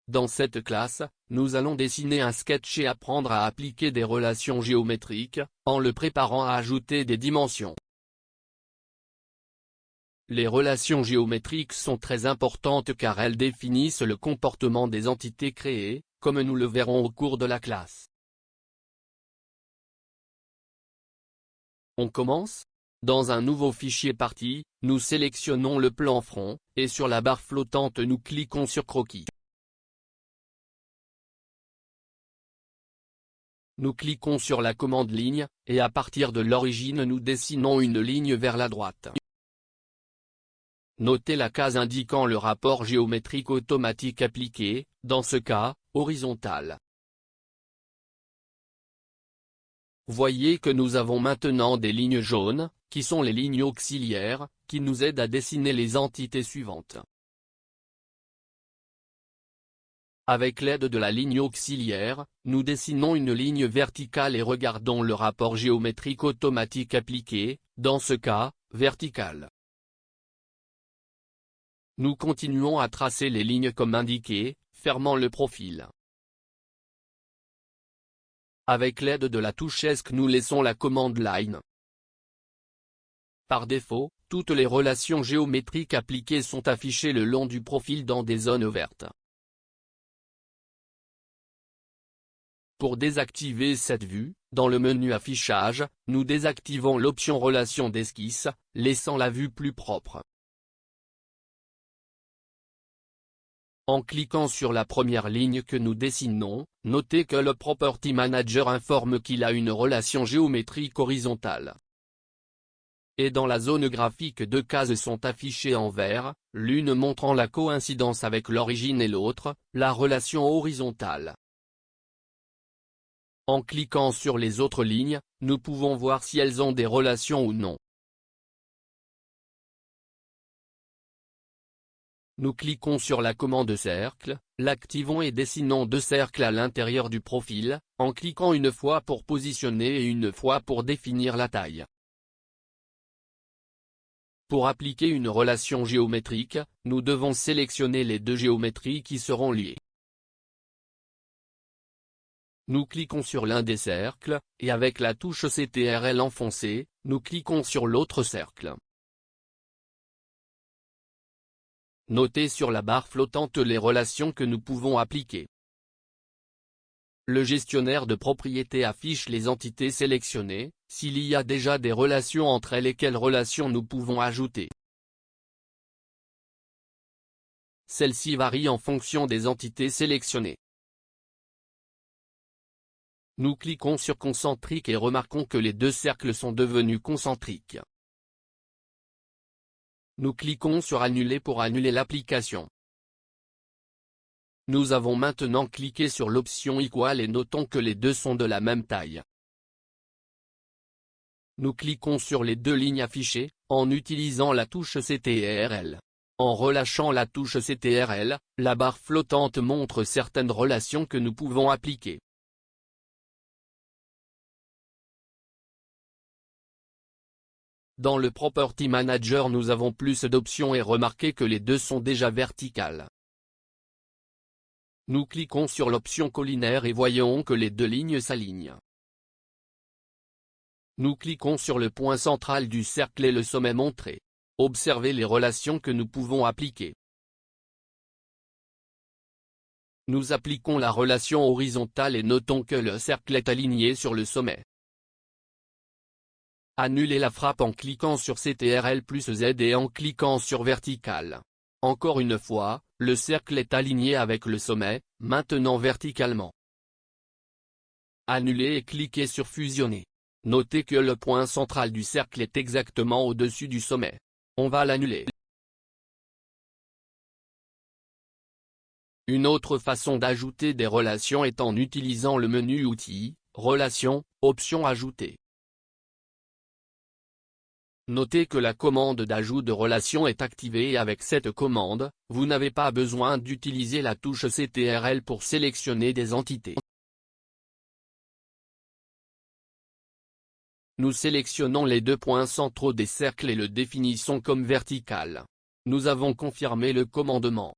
Dans cette classe, nous allons dessiner un sketch et apprendre à appliquer des relations géométriques, en le préparant à ajouter des dimensions. Les relations géométriques sont très importantes car elles définissent le comportement des entités créées, comme nous le verrons au cours de la classe. On commence ? Dans un nouveau fichier partie, nous sélectionnons le plan front, et sur la barre flottante nous cliquons sur Croquis. Nous cliquons sur la commande ligne, et à partir de l'origine nous dessinons une ligne vers la droite. Notez la case indiquant le rapport géométrique automatique appliqué, dans ce cas, horizontal. Voyez que nous avons maintenant des lignes jaunes, qui sont les lignes auxiliaires, qui nous aident à dessiner les entités suivantes. Avec l'aide de la ligne auxiliaire, nous dessinons une ligne verticale et regardons le rapport géométrique automatique appliqué, dans ce cas, vertical. Nous continuons à tracer les lignes comme indiqué, fermant le profil. Avec l'aide de la touche ESC nous laissons la commande Line. Par défaut, toutes les relations géométriques appliquées sont affichées le long du profil dans des zones vertes. Pour désactiver cette vue, dans le menu Affichage, nous désactivons l'option Relations d'esquisse, laissant la vue plus propre. En cliquant sur la première ligne que nous dessinons, notez que le Property Manager informe qu'il a une relation géométrique horizontale. Et dans la zone graphique deux cases sont affichées en vert, l'une montrant la coïncidence avec l'origine et l'autre, la relation horizontale. En cliquant sur les autres lignes, nous pouvons voir si elles ont des relations ou non. Nous cliquons sur la commande cercle, l'activons et dessinons deux cercles à l'intérieur du profil, en cliquant une fois pour positionner et une fois pour définir la taille. Pour appliquer une relation géométrique, nous devons sélectionner les deux géométries qui seront liées. Nous cliquons sur l'un des cercles, et avec la touche CTRL enfoncée, nous cliquons sur l'autre cercle. Notez sur la barre flottante les relations que nous pouvons appliquer. Le gestionnaire de propriété affiche les entités sélectionnées, s'il y a déjà des relations entre elles et quelles relations nous pouvons ajouter. Celles-ci varient en fonction des entités sélectionnées. Nous cliquons sur Concentrique et remarquons que les deux cercles sont devenus concentriques. Nous cliquons sur Annuler pour annuler l'application. Nous avons maintenant cliqué sur l'option Equal et notons que les deux sont de la même taille. Nous cliquons sur les deux lignes affichées, en utilisant la touche CTRL. En relâchant la touche CTRL, la barre flottante montre certaines relations que nous pouvons appliquer. Dans le Property Manager nous avons plus d'options et remarquez que les deux sont déjà verticales. Nous cliquons sur l'option collinaire et voyons que les deux lignes s'alignent. Nous cliquons sur le point central du cercle et le sommet montré. Observez les relations que nous pouvons appliquer. Nous appliquons la relation horizontale et notons que le cercle est aligné sur le sommet. Annulez la frappe en cliquant sur CTRL plus Z et en cliquant sur Vertical. Encore une fois, le cercle est aligné avec le sommet, maintenant verticalement. Annulez et cliquez sur Fusionner. Notez que le point central du cercle est exactement au-dessus du sommet. On va l'annuler. Une autre façon d'ajouter des relations est en utilisant le menu Outils, Relations, Options ajoutées. Notez que la commande d'ajout de relation est activée et avec cette commande, vous n'avez pas besoin d'utiliser la touche CTRL pour sélectionner des entités. Nous sélectionnons les deux points centraux des cercles et le définissons comme vertical. Nous avons confirmé le commandement.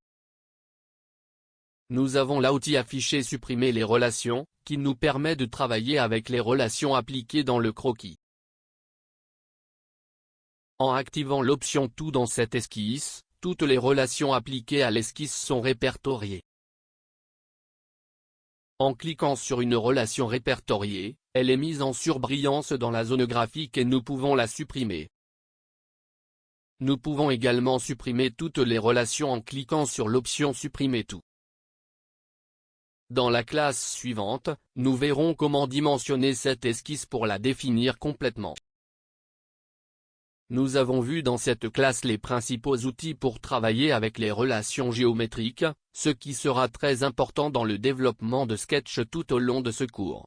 Nous avons l'outil affiché Supprimer les relations, qui nous permet de travailler avec les relations appliquées dans le croquis. En activant l'option Tout dans cette esquisse, toutes les relations appliquées à l'esquisse sont répertoriées. En cliquant sur une relation répertoriée, elle est mise en surbrillance dans la zone graphique et nous pouvons la supprimer. Nous pouvons également supprimer toutes les relations en cliquant sur l'option Supprimer tout. Dans la classe suivante, nous verrons comment dimensionner cette esquisse pour la définir complètement. Nous avons vu dans cette classe les principaux outils pour travailler avec les relations géométriques, ce qui sera très important dans le développement de Sketch tout au long de ce cours.